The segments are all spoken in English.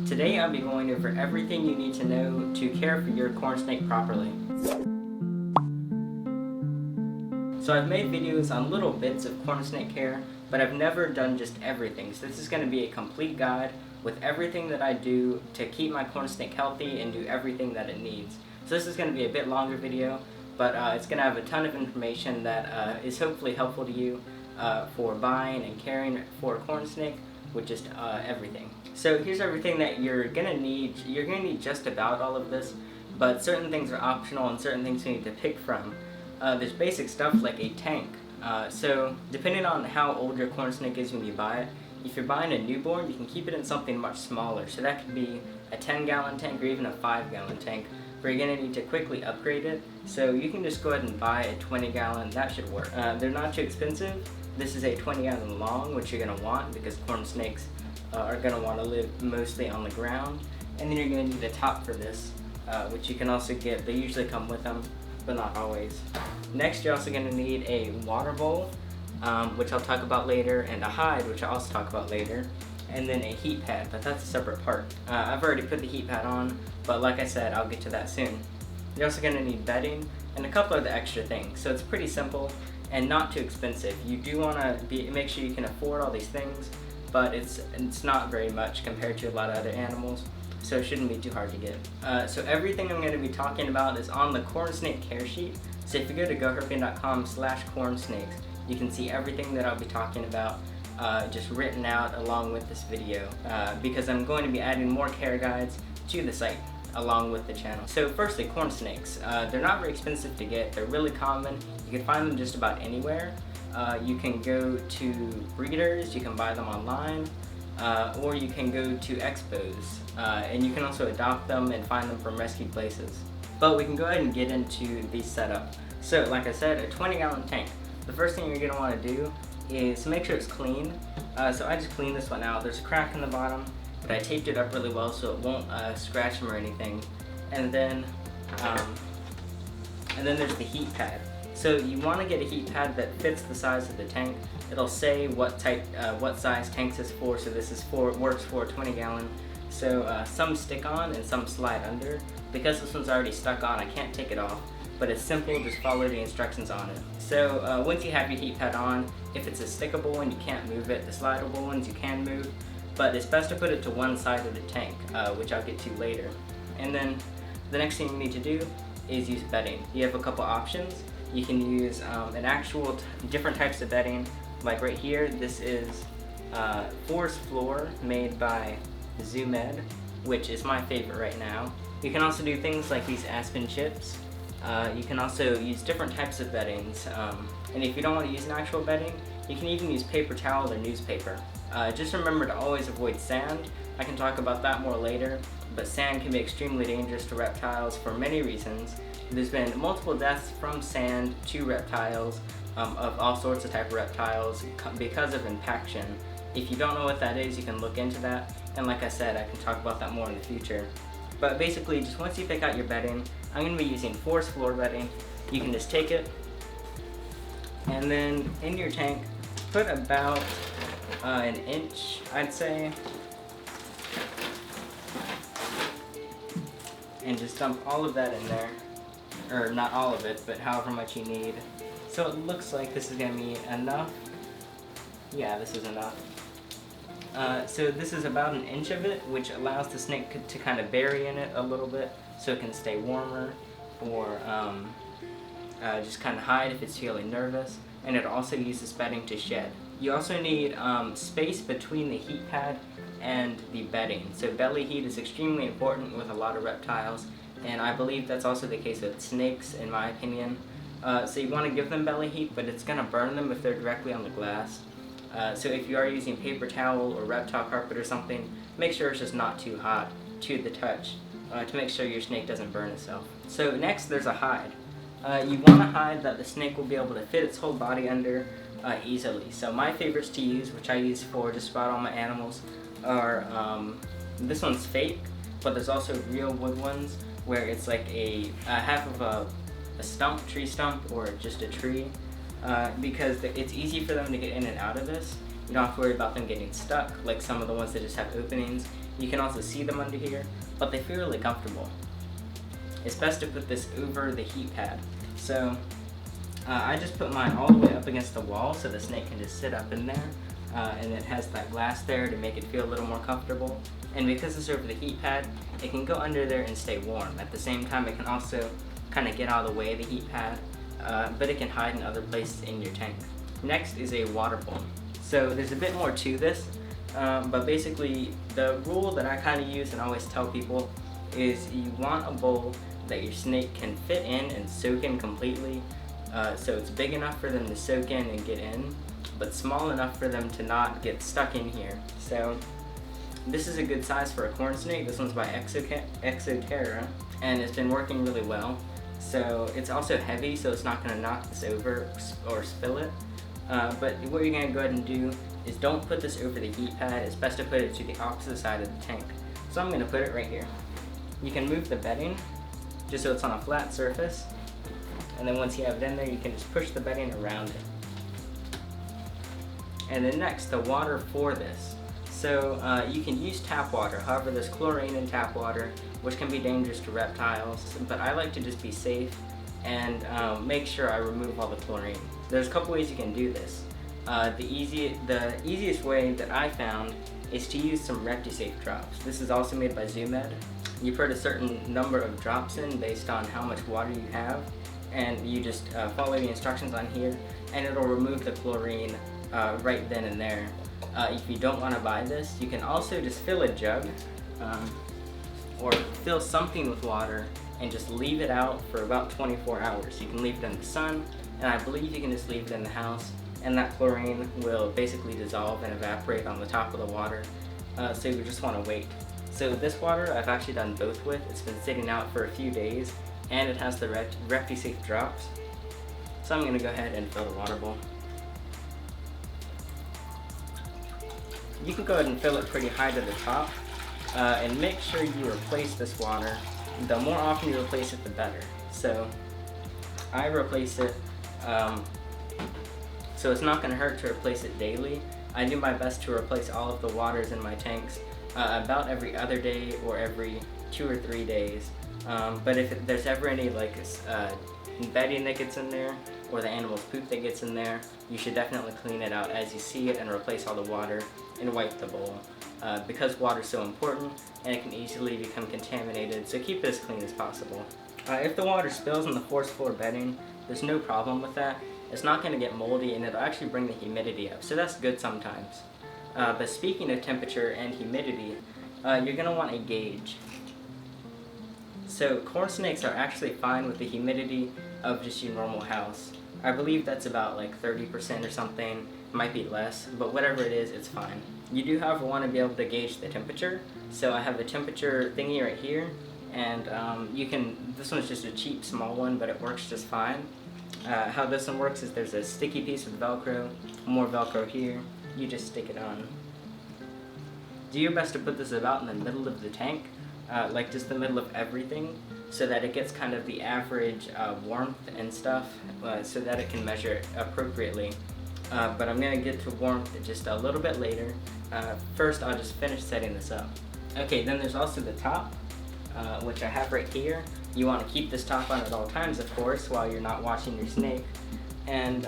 Today I'll be going over everything you need to know to care for your corn snake properly. So I've made videos on little bits of corn snake care, but I've never done just everything. So this is going to be a complete guide with everything that I do to keep my corn snake healthy and do everything that it needs. So this is going to be a bit longer video, but it's going to have a ton of information that is hopefully helpful to you for buying and caring for a corn snake with just everything. So here's everything that you're gonna need. You're gonna need just about all of this, but certain things are optional and certain things you need to pick from. There's basic stuff like a tank. So depending on how old your corn snake is when you buy it, if you're buying a newborn, you can keep it in something much smaller. So that could be a 10-gallon tank or even a 5-gallon tank, where you're gonna need to quickly upgrade it. So you can just go ahead and buy a 20-gallon, that should work. They're not too expensive. This is a 20-gallon long, which you're gonna want because corn snakes are going to want to live mostly on the ground. And then you're going to need a top for this, which you can also get. They usually come with them, but not always. Next, you're also going to need a water bowl, which I'll talk about later, and a hide, which I'll also talk about later, and then a heat pad, but that's a separate part. I've already put the heat pad on, but like I said, I'll get to that soon. You're also going to need bedding and a couple of the extra things. So it's pretty simple and not too expensive. You do want to make sure you can afford all these things, but it's not very much compared to a lot of other animals, so it shouldn't be too hard to get. So everything I'm going to be talking about is on the corn snake care sheet. So if you go to GoHerping.com/cornsnakes, you can see everything that I'll be talking about just written out along with this video, because I'm going to be adding more care guides to the site along with the channel. So firstly, corn snakes. They're not very expensive to get. They're really common. You can find them just about anywhere. You can go to breeders, you can buy them online, or you can go to expos, and you can also adopt them and find them from rescue places. But we can go ahead and get into the setup. So like I said, a 20-gallon tank. The first thing you're going to want to do is make sure it's clean. So I just cleaned this one out. There's a crack in the bottom, but I taped it up really well so it won't scratch them or anything. And then there's the heat pad. So you want to get a heat pad that fits the size of the tank. It'll say what size tanks is for. So this is works for a 20-gallon. So some stick on and some slide under. Because this one's already stuck on, I can't take it off. But it's simple, just follow the instructions on it. So once you have your heat pad on, if it's a stickable one, you can't move it. The slidable ones you can move, but it's best to put it to one side of the tank, which I'll get to later. And then the next thing you need to do is use bedding. You have a couple options. You can use an actual different types of bedding, like right here. This is Forest Floor made by ZooMed, which is my favorite right now. You can also do things like these aspen chips. You can also use different types of beddings, and if you don't want to use an actual bedding, you can even use paper towel or newspaper. Just remember to always avoid sand. I can talk about that more later, but sand can be extremely dangerous to reptiles for many reasons. There's been multiple deaths from sand to reptiles, of all sorts of type of reptiles, because of impaction. If you don't know what that is, you can look into that, and like I said, I can talk about that more in the future. But basically, just once you pick out your bedding, I'm going to be using Forest Floor bedding. You can just take it, and then in your tank, put about an inch, I'd say, and just dump all of that in there. Or not all of it, but however much you need. So it looks like this is going to be enough. Yeah, this is enough. So this is about an inch of it, which allows the snake to kind of bury in it a little bit so it can stay warmer, or just kind of hide if it's feeling nervous. And it also uses bedding to shed. You also need space between the heat pad and the bedding. So belly heat is extremely important with a lot of reptiles, and I believe that's also the case with snakes, in my opinion. So you want to give them belly heat, but it's going to burn them if they're directly on the glass. So if you are using paper towel or reptile carpet or something, make sure it's just not too hot to the touch, to make sure your snake doesn't burn itself. So next, there's a hide. You want a hide that the snake will be able to fit its whole body under easily. So my favorites to use, which I use for just about all my animals, are this one's fake, but there's also real wood ones where it's like a half of a stump, tree stump, or just a tree, because it's easy for them to get in and out of this. You don't have to worry about them getting stuck like some of the ones that just have openings. You can also see them under here, but they feel really comfortable. It's best to put this over the heat pad. So I just put mine all the way up against the wall so the snake can just sit up in there, and it has that glass there to make it feel a little more comfortable. And because it's over the heat pad, it can go under there and stay warm. At the same time, it can also kind of get out of the way of the heat pad, but it can hide in other places in your tank. Next is a water bowl. So there's a bit more to this, but basically the rule that I kind of use and always tell people is you want a bowl that your snake can fit in and soak in completely. So it's big enough for them to soak in and get in, but small enough for them to not get stuck in here. So this is a good size for a corn snake. This one's by Exoterra, and it's been working really well. So it's also heavy, so it's not going to knock this over or spill it. But what you're going to go ahead and do is don't put this over the heat pad. It's best to put it to the opposite side of the tank. So I'm going to put it right here. You can move the bedding just so it's on a flat surface. And then once you have it in there, you can just push the bedding around it. And then next, the water for this. So you can use tap water. However, there's chlorine in tap water, which can be dangerous to reptiles. But I like to just be safe and make sure I remove all the chlorine. There's a couple ways you can do this. The easiest way that I found is to use some ReptiSafe drops. This is also made by ZooMed. You put a certain number of drops in based on how much water you have, and you just follow the instructions on here, and it'll remove the chlorine right then and there. If you don't want to buy this, you can also just fill a jug or fill something with water and just leave it out for about 24 hours. You can leave it in the sun, and I believe you can just leave it in the house, and that chlorine will basically dissolve and evaporate on the top of the water. So you just want to wait. So this water I've actually done both with. It's been sitting out for a few days, and it has the ReptiSafe drops. So I'm going to go ahead and fill the water bowl. You can go ahead and fill it pretty high to the top, and make sure you replace this water. The more often you replace it, the better. So I replace it, so it's not going to hurt to replace it daily. I do my best to replace all of the waters in my tanks about every other day or every 2 or 3 days. But if there's ever any bedding that gets in there, or the animal's poop that gets in there, you should definitely clean it out as you see it and replace all the water and wipe the bowl. Because water is so important and it can easily become contaminated, so keep it as clean as possible. If the water spills on the forest floor bedding, there's no problem with that. It's not going to get moldy, and it'll actually bring the humidity up, so that's good sometimes. But speaking of temperature and humidity, you're going to want a gauge. So corn snakes are actually fine with the humidity of just your normal house. I believe that's about like 30% or something. It might be less, but whatever it is, it's fine. You do, however, want to be able to gauge the temperature. So I have the temperature thingy right here, and this one's just a cheap small one, but it works just fine. How this one works is there's a sticky piece of Velcro, more Velcro here. You just stick it on. Do your best to put this about in the middle of the tank, like just the middle of everything, so that it gets kind of the average warmth and stuff, so that it can measure it appropriately. But I'm going to get to warmth just a little bit later. First, I'll just finish setting this up. Okay, then there's also the top, which I have right here. You want to keep this top on at all times, of course, while you're not watching your snake. And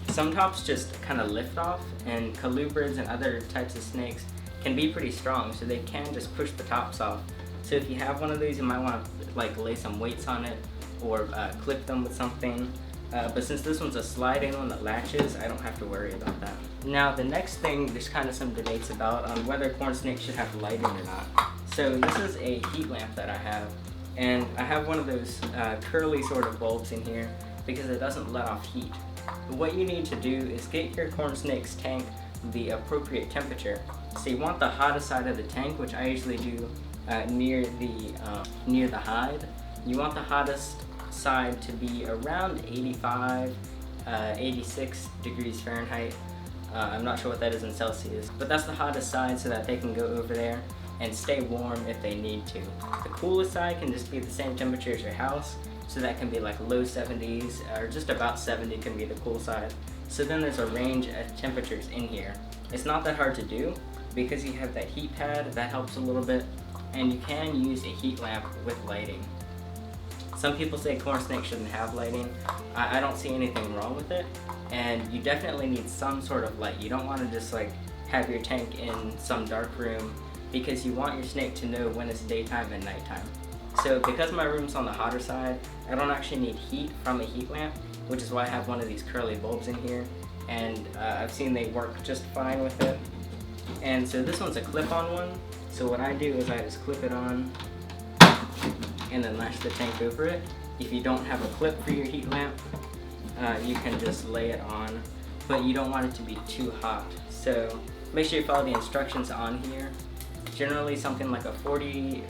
some tops just kind of lift off, and colubrids and other types of snakes can be pretty strong, so they can just push the tops off. So if you have one of these, you might want to lay some weights on it or clip them with something. But since this one's a slide-in one that latches, I don't have to worry about that. Now the next thing, there's kind of some debates about on whether corn snakes should have lighting or not. So this is a heat lamp that I have, and I have one of those curly sort of bulbs in here because it doesn't let off heat. What you need to do is get your corn snake's tank the appropriate temperature. So you want the hottest side of the tank, which I usually do near the hide. You want the hottest side to be around 85, 86 degrees Fahrenheit. I'm not sure what that is in Celsius, but that's the hottest side so that they can go over there and stay warm if they need to. The coolest side can just be the same temperature as your house, so that can be like low 70s, or just about 70 can be the cool side. So then there's a range of temperatures in here. It's not that hard to do, because you have that heat pad, that helps a little bit, and you can use a heat lamp with lighting. Some people say corn snakes shouldn't have lighting. I don't see anything wrong with it, and you definitely need some sort of light. You don't want to just like have your tank in some dark room, because you want your snake to know when it's daytime and nighttime. So because my room's on the hotter side, I don't actually need heat from a heat lamp, which is why I have one of these curly bulbs in here, and I've seen they work just fine with it. And so this one's a clip-on one, so what I do is I just clip it on and then lash the tank over it. If you don't have a clip for your heat lamp, you can just lay it on, but you don't want it to be too hot. So make sure you follow the instructions on here. Generally something like a 40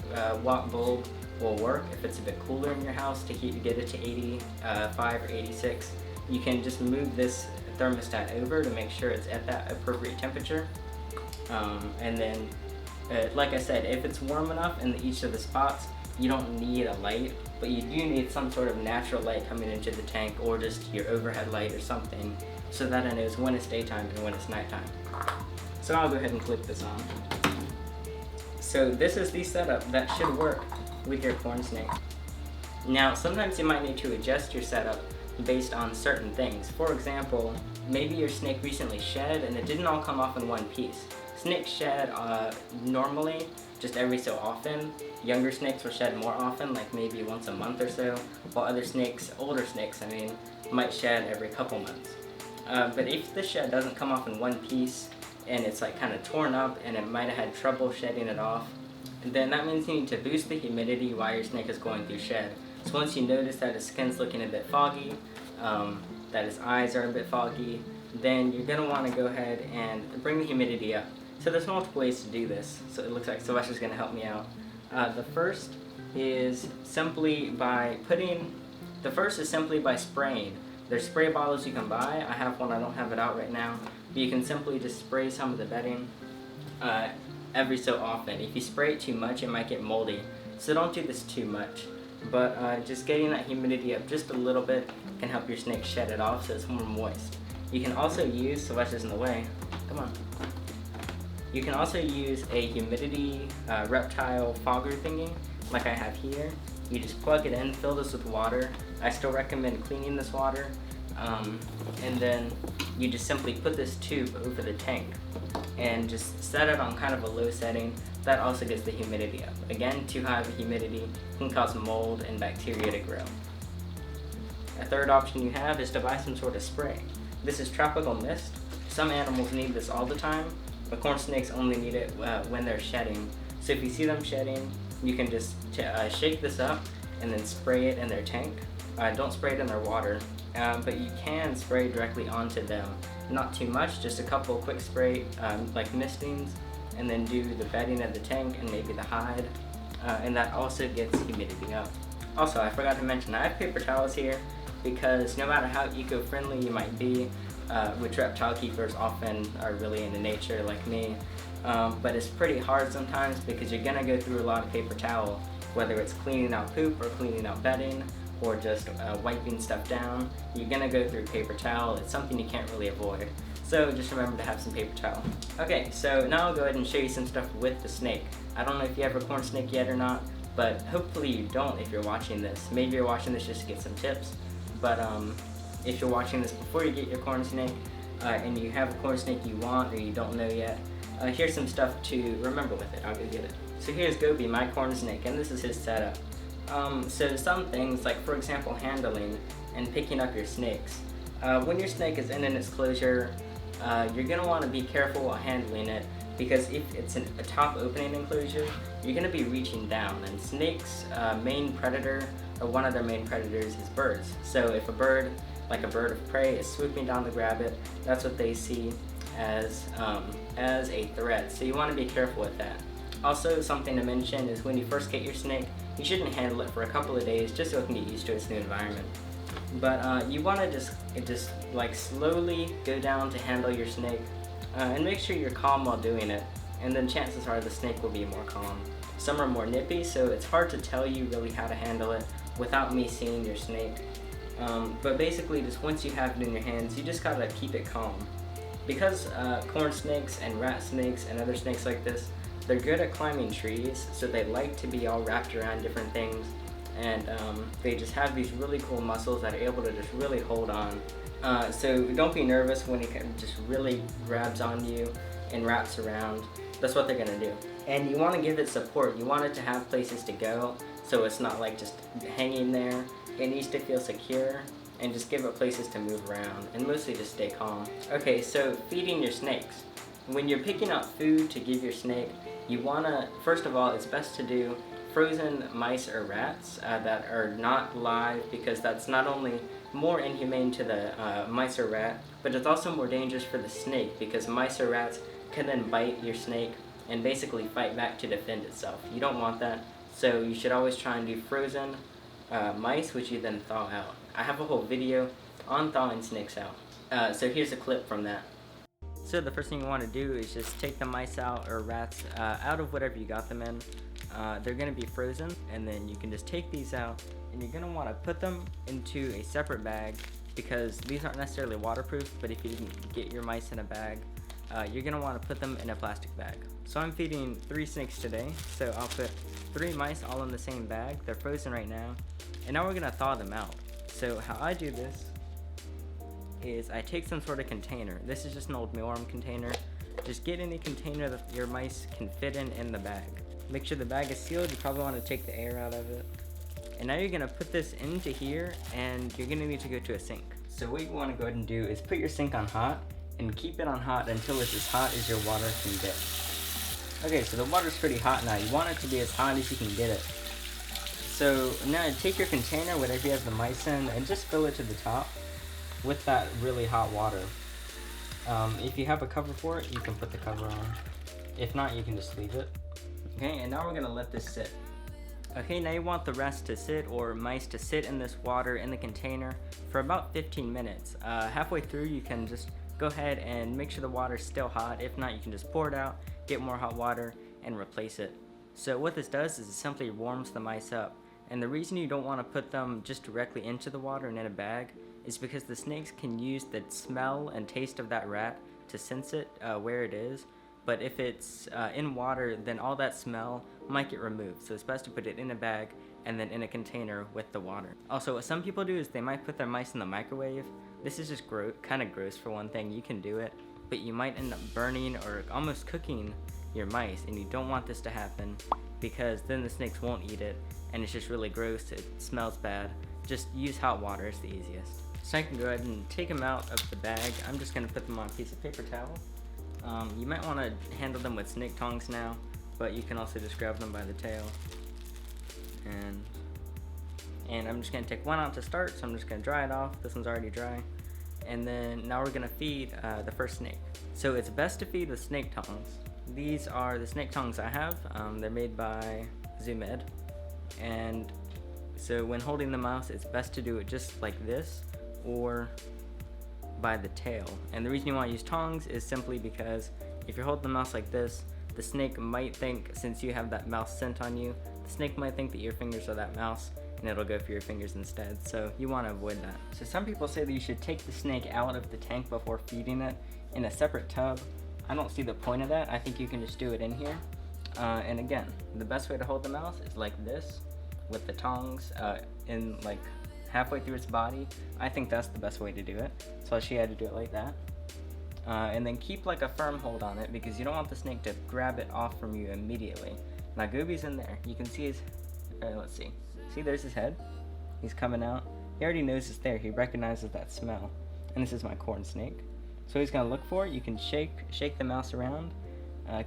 watt bulb will work if it's a bit cooler in your house to get it to 85 or 86. You can just move this thermostat over to make sure it's at that appropriate temperature. And then, like I said, if it's warm enough in each of the spots, you don't need a light, but you do need some sort of natural light coming into the tank, or just your overhead light or something, so that it knows when it's daytime and when it's nighttime. So I'll go ahead and clip this on. So this is the setup that should work with your corn snake. Now, sometimes you might need to adjust your setup based on certain things. For example, maybe your snake recently shed and it didn't all come off in one piece. Snakes shed normally just every so often. Younger snakes will shed more often, like maybe once a month or so, while other snakes, older snakes I mean, might shed every couple months. But if the shed doesn't come off in one piece, and it's like kind of torn up and it might have had trouble shedding it off, then that means you need to boost the humidity while your snake is going through shed. So once you notice that his skin's looking a bit foggy, that his eyes are a bit foggy, then you're going to want to go ahead and bring the humidity up. So there's multiple ways to do this. So it looks like Sylvester's going to help me out. The first is simply by spraying. There's spray bottles you can buy. I have one, I don't have it out right now. But you can simply just spray some of the bedding every so often. If you spray it too much, it might get moldy. So don't do this too much. But just getting that humidity up just a little bit can help your snake shed it off so it's more moist. You can also use, Sylvester's in the way, come on. You can also use a humidity reptile fogger thingy, like I have here. You just plug it in, fill this with water. I still recommend cleaning this water. And then you just simply put this tube over the tank and just set it on kind of a low setting. That also gets the humidity up. Again, too high of a humidity can cause mold and bacteria to grow. A third option you have is to buy some sort of spray. This is tropical mist. Some animals need this all the time, but corn snakes only need it when they're shedding. So if you see them shedding, you can just shake this up and then spray it in their tank. Don't spray it in their water, but you can spray directly onto them. Not too much, just a couple quick spray like mistings, and then do the bedding of the tank and maybe the hide, and that also gets humidity up. Also, I forgot to mention, I have paper towels here because no matter how eco-friendly you might be, which reptile keepers often are really into nature like me, but it's pretty hard sometimes because you're gonna go through a lot of paper towel, whether it's cleaning out poop or cleaning out bedding or just wiping stuff down. You're gonna go through paper towel. It's something you can't really avoid. So just remember to have some paper towel. Okay, so now I'll go ahead and show you some stuff with the snake. I don't know if you have a corn snake yet or not, but hopefully you don't if you're watching this. Maybe you're watching this just to get some tips, but if you're watching this before you get your corn snake, and you have a corn snake you want or you don't know yet, here's some stuff to remember with it. I'll go get it. So here's Gobi, my corn snake, and this is his setup. So some things, like for example handling and picking up your snakes. When your snake is in an enclosure, you're going to want to be careful while handling it, because if it's a top opening enclosure, you're going to be reaching down, and snakes' main predator, or one of their main predators, is birds. So if a bird, like a bird of prey, is swooping down to grab it, that's what they see as a threat. So you want to be careful with that. Also, something to mention is when you first get your snake, you shouldn't handle it for a couple of days just so it can get used to its new environment. But you want to just like slowly go down to handle your snake, and make sure you're calm while doing it, and then chances are the snake will be more calm. Some are more nippy, so it's hard to tell you really how to handle it without me seeing your snake. But basically, just once you have it in your hands, you just gotta keep it calm. Because corn snakes and rat snakes and other snakes like this, they're good at climbing trees, so they like to be all wrapped around different things, and they just have these really cool muscles that are able to just really hold on. So don't be nervous when it just really grabs on you and wraps around. That's what they're gonna do. And you want to give it support. You want it to have places to go, so it's not like just hanging there. It needs to feel secure, and just give it places to move around, and mostly just stay calm. Okay, so feeding your snakes. When you're picking out food to give your snake, you wanna, first of all, it's best to do frozen mice or rats that are not live, because that's not only more inhumane to the mice or rat, but it's also more dangerous for the snake, because mice or rats can then bite your snake and basically fight back to defend itself. You don't want that, so you should always try and do frozen mice, which you then thaw out. I have a whole video on thawing snakes out. So here's a clip from that. So the first thing you want to do is just take the mice out, or rats, out of whatever you got them in. They're going to be frozen, and then you can just take these out, and you're going to want to put them into a separate bag, because these aren't necessarily waterproof, but if you didn't get your mice in a bag, you're going to want to put them in a plastic bag. So I'm feeding 3 snakes today, so I'll put 3 mice all in the same bag. They're frozen right now, and now we're going to thaw them out. So how I do this is I take some sort of container. This is just an old mealworm container. Just get any container that your mice can fit in the bag. Make sure the bag is sealed. You probably want to take the air out of it. And now you're going to put this into here, and you're going to need to go to a sink. So what you want to go ahead and do is put your sink on hot, and keep it on hot until it's as hot as your water can get. Okay, so the water's pretty hot now. You want it to be as hot as you can get it. So now take your container, whatever you have the mice in, and just fill it to the top with that really hot water. If you have a cover for it, you can put the cover on. If not, you can just leave it. Okay, and now we're gonna let this sit. Okay, now you want the rest to sit, or mice to sit in this water in the container for about 15 minutes. Halfway through, you can just go ahead and make sure the water's still hot. If not, you can just pour it out, get more hot water, and replace it. So what this does is it simply warms the mice up. And the reason you don't want to put them just directly into the water and in a bag is because the snakes can use the smell and taste of that rat to sense it where it is. But if it's in water, then all that smell might get removed. So it's best to put it in a bag and then in a container with the water. Also, what some people do is they might put their mice in the microwave. This is just kind of gross for one thing. You can do it, but you might end up burning or almost cooking your mice, and you don't want this to happen, because then the snakes won't eat it, and it's just really gross. It smells bad. Just use hot water, it's the easiest. So I can go ahead and take them out of the bag. I'm just going to put them on a piece of paper towel. You might want to handle them with snake tongs now, but you can also just grab them by the tail. And I'm just going to take one out to start, so I'm just going to dry it off. This one's already dry. And then now we're going to feed the first snake. So it's best to feed with snake tongs. These are the snake tongs I have. They're made by Zoomed. And so when holding the mouse, it's best to do it just like this, or by the tail. And the reason you want to use tongs is simply because if you're holding the mouse like this, the snake might think, since you have that mouse scent on you, the snake might think that your fingers are that mouse, and it'll go for your fingers instead. So you want to avoid that. So some people say that you should take the snake out of the tank before feeding it in a separate tub. I don't see the point of that. I think you can just do it in here. And again, the best way to hold the mouse is like this, with the tongs in like halfway through its body. I think that's the best way to do it. So I'll show you how to do it like that. And then keep like a firm hold on it, because you don't want the snake to grab it off from you immediately. Now Gooby's in there. You can see his, let's see. See, there's his head. He's coming out. He already knows it's there. He recognizes that smell. And this is my corn snake. So he's gonna look for it. You can shake the mouse around.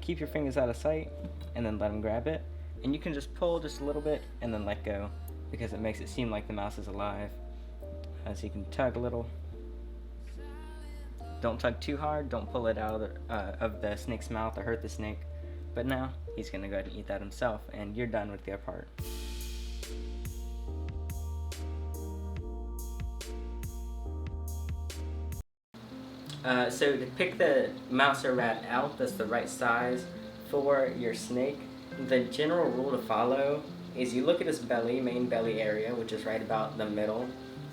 Keep your fingers out of sight, and then let him grab it. And you can just pull just a little bit and then let go, because it makes it seem like the mouse is alive. So you can tug a little. Don't tug too hard. Don't pull it out of the snake's mouth or hurt the snake. But now he's gonna go ahead and eat that himself, and you're done with your part. So to pick the mouse or rat out that's the right size for your snake, the general rule to follow is you look at his belly, main belly area, which is right about the middle,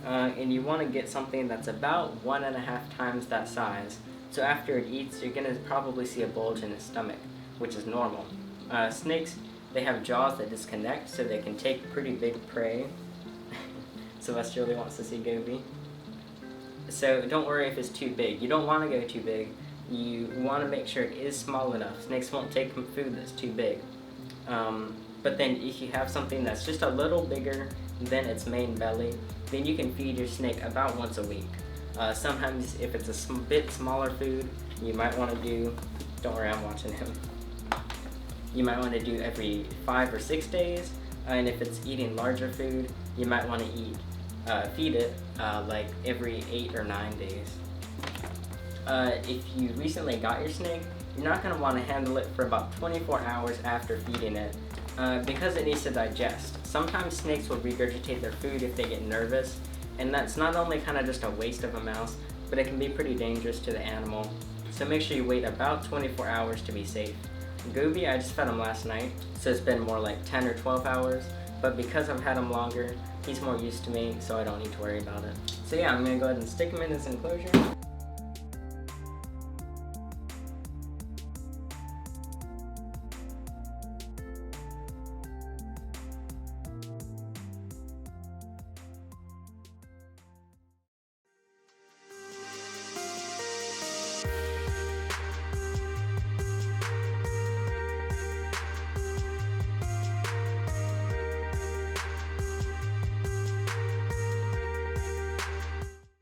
and you want to get something that's about 1.5 times that size So after it eats, you're gonna probably see a bulge in its stomach, which is normal. Snakes, they have jaws that disconnect so they can take pretty big prey. Celeste really wants to see Goby. So don't worry if it's too big. You don't want to go too big. You want to make sure it is small enough. Snakes won't take food that's too big. But then if you have something that's just a little bigger than its main belly, then you can feed your snake about once a week. Sometimes if it's a bit smaller food, you might want to do, don't worry, I'm watching him. You might want to do every 5 or 6 days, and if it's eating larger food, you might want to feed it like every 8 or 9 days. If you recently got your snake, you're not going to want to handle it for about 24 hours after feeding it because it needs to digest. Sometimes snakes will regurgitate their food if they get nervous, and that's not only kind of just a waste of a mouse, but it can be pretty dangerous to the animal. So make sure you wait about 24 hours to be safe. Goby, I just fed him last night, so it's been more like 10 or 12 hours, but because I've had him longer, he's more used to me, so I don't need to worry about it. So yeah, I'm going to go ahead and stick him in this enclosure.